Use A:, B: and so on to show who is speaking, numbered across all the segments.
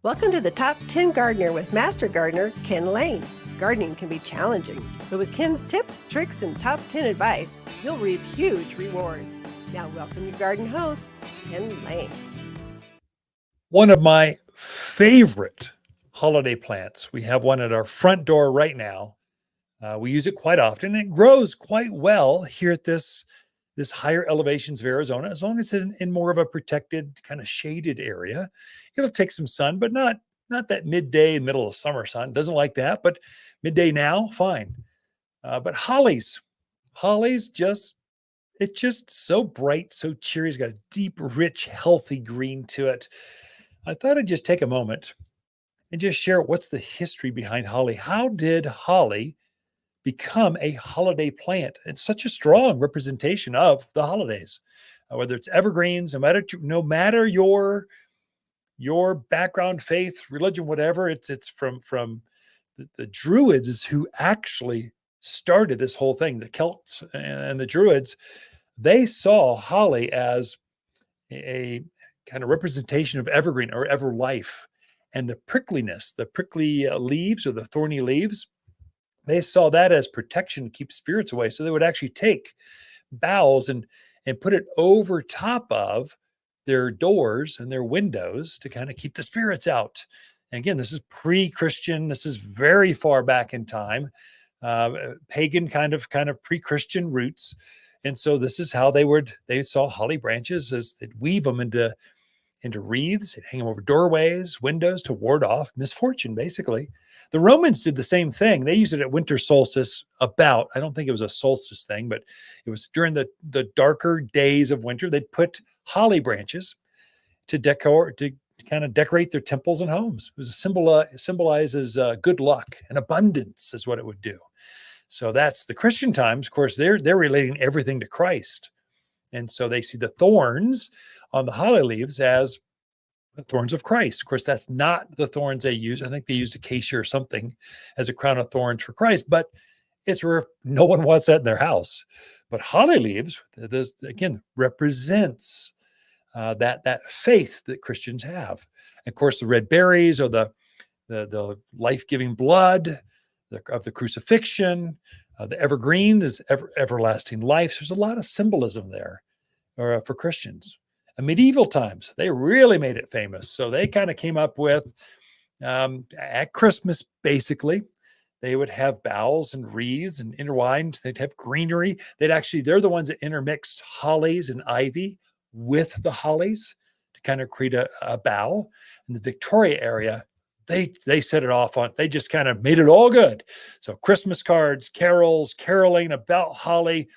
A: Welcome to the Top 10 Gardener with Master Gardener Ken Lain. Gardening can be challenging, but with Ken's tips, tricks, and top 10 advice, you'll reap huge rewards. Now welcome your garden host, Ken Lain.
B: One of my favorite holiday plants. We have one at our front door right now. We use it quite often. It grows quite well here at this higher elevations of Arizona, as long as it's in more of a protected, kind of shaded area. It'll take some sun, but not that midday, middle of summer sun. Doesn't like that, but midday now, fine. But hollies it's just so bright, so cheery. It's got a deep, rich, healthy green to it. I thought I'd just take a moment and just share what's the history behind holly. How did holly become a holiday plant? It's such a strong representation of the holidays, whether it's evergreens, no matter your background, faith, religion, whatever. It's from the Druids is who actually started this whole thing. The Celts and the Druids, they saw holly as a kind of representation of evergreen or everlife, and the prickliness, the prickly leaves or the thorny leaves. They saw that as protection to keep spirits away. So they would actually take boughs and put it over top of their doors and their windows to kind of keep the spirits out. And again, this is pre-Christian. This is very far back in time, pagan kind of pre-Christian roots. And so this is how they saw holly branches as they'd weave them into wreaths, they'd hang them over doorways, windows to ward off misfortune, basically. The Romans did the same thing. They used it at winter solstice I don't think it was a solstice thing, but it was during the darker days of winter. They'd put holly branches to kind of decorate their temples and homes. It was a symbol, symbolizes good luck and abundance is what it would do. So that's the Christian times. Of course, they're relating everything to Christ. And so they see the thorns on the holly leaves as the thorns of Christ. Of course, that's not the thorns they use. I think they used acacia or something as a crown of thorns for Christ, but it's where no one wants that in their house. But holly leaves, this again represents that faith that Christians have. And of course, the red berries are the life-giving blood of the crucifixion. The evergreen is everlasting life. So there's a lot of symbolism there for Christians. In medieval times, they really made it famous. So they kind of came up with, at Christmas, basically, they would have boughs and wreaths and intertwined. They'd have greenery. They're the ones that intermixed hollies and ivy with the hollies to kind of create a bough. In the Victoria area, they set it off on, they just kind of made it all good. So Christmas cards, carols, caroling about holly.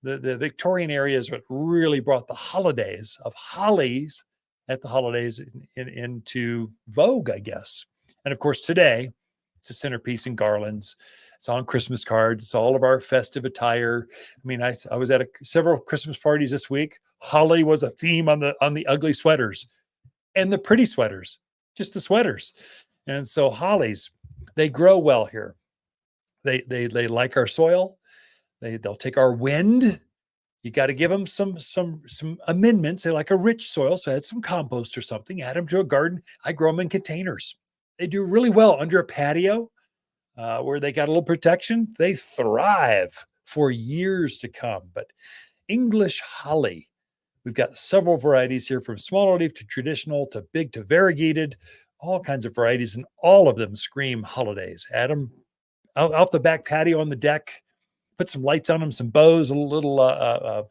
B: The Victorian area is what really brought the holidays of hollies at the holidays into vogue, I guess. And of course, today, it's a centerpiece in garlands. It's on Christmas cards. It's all of our festive attire. I mean, I was at several Christmas parties this week. Holly was a theme on the ugly sweaters and the pretty sweaters, just the sweaters. And so hollies, they grow well here. They like our soil. They'll take our wind. You got to give them some amendments. They like a rich soil, so add some compost or something. Add them to a garden. I grow them in containers. They do really well under a patio where they got a little protection. They thrive for years to come. But English holly, we've got several varieties here, from smaller leaf to traditional to big to variegated, all kinds of varieties, and all of them scream holidays. Add them out the back patio on the deck. Put some lights on them, some bows, a little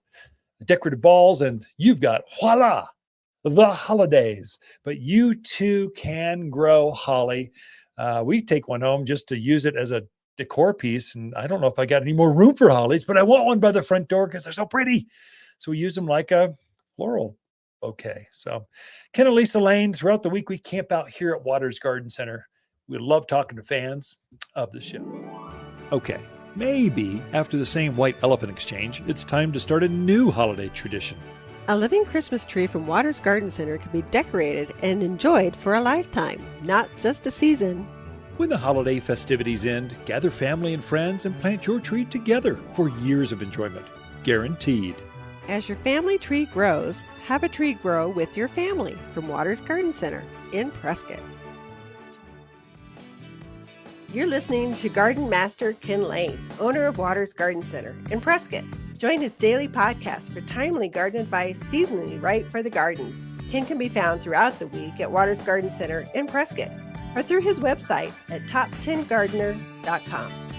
B: decorative balls, and you've got, voila, the holidays. But you too can grow holly. We take one home just to use it as a decor piece, and I don't know if I got any more room for hollies, but I want one by the front door because they're so pretty. So we use them like a floral bouquet. So Ken and Lisa Lain, throughout the week, we camp out here at Waters Garden Center. We love talking to fans of the show. Okay. Maybe after the same white elephant exchange, it's time to start a new holiday tradition.
A: A living Christmas tree from Waters Garden Center can be decorated and enjoyed for a lifetime, not just a season.
B: When the holiday festivities end, gather family and friends and plant your tree together for years of enjoyment. Guaranteed.
A: As your family tree grows, have a tree grow with your family from Waters Garden Center in Prescott. You're listening to Garden Master Ken Lain, owner of Waters Garden Center in Prescott. Join his daily podcast for timely garden advice seasonally right for the gardens. Ken can be found throughout the week at Waters Garden Center in Prescott or through his website at top10gardener.com.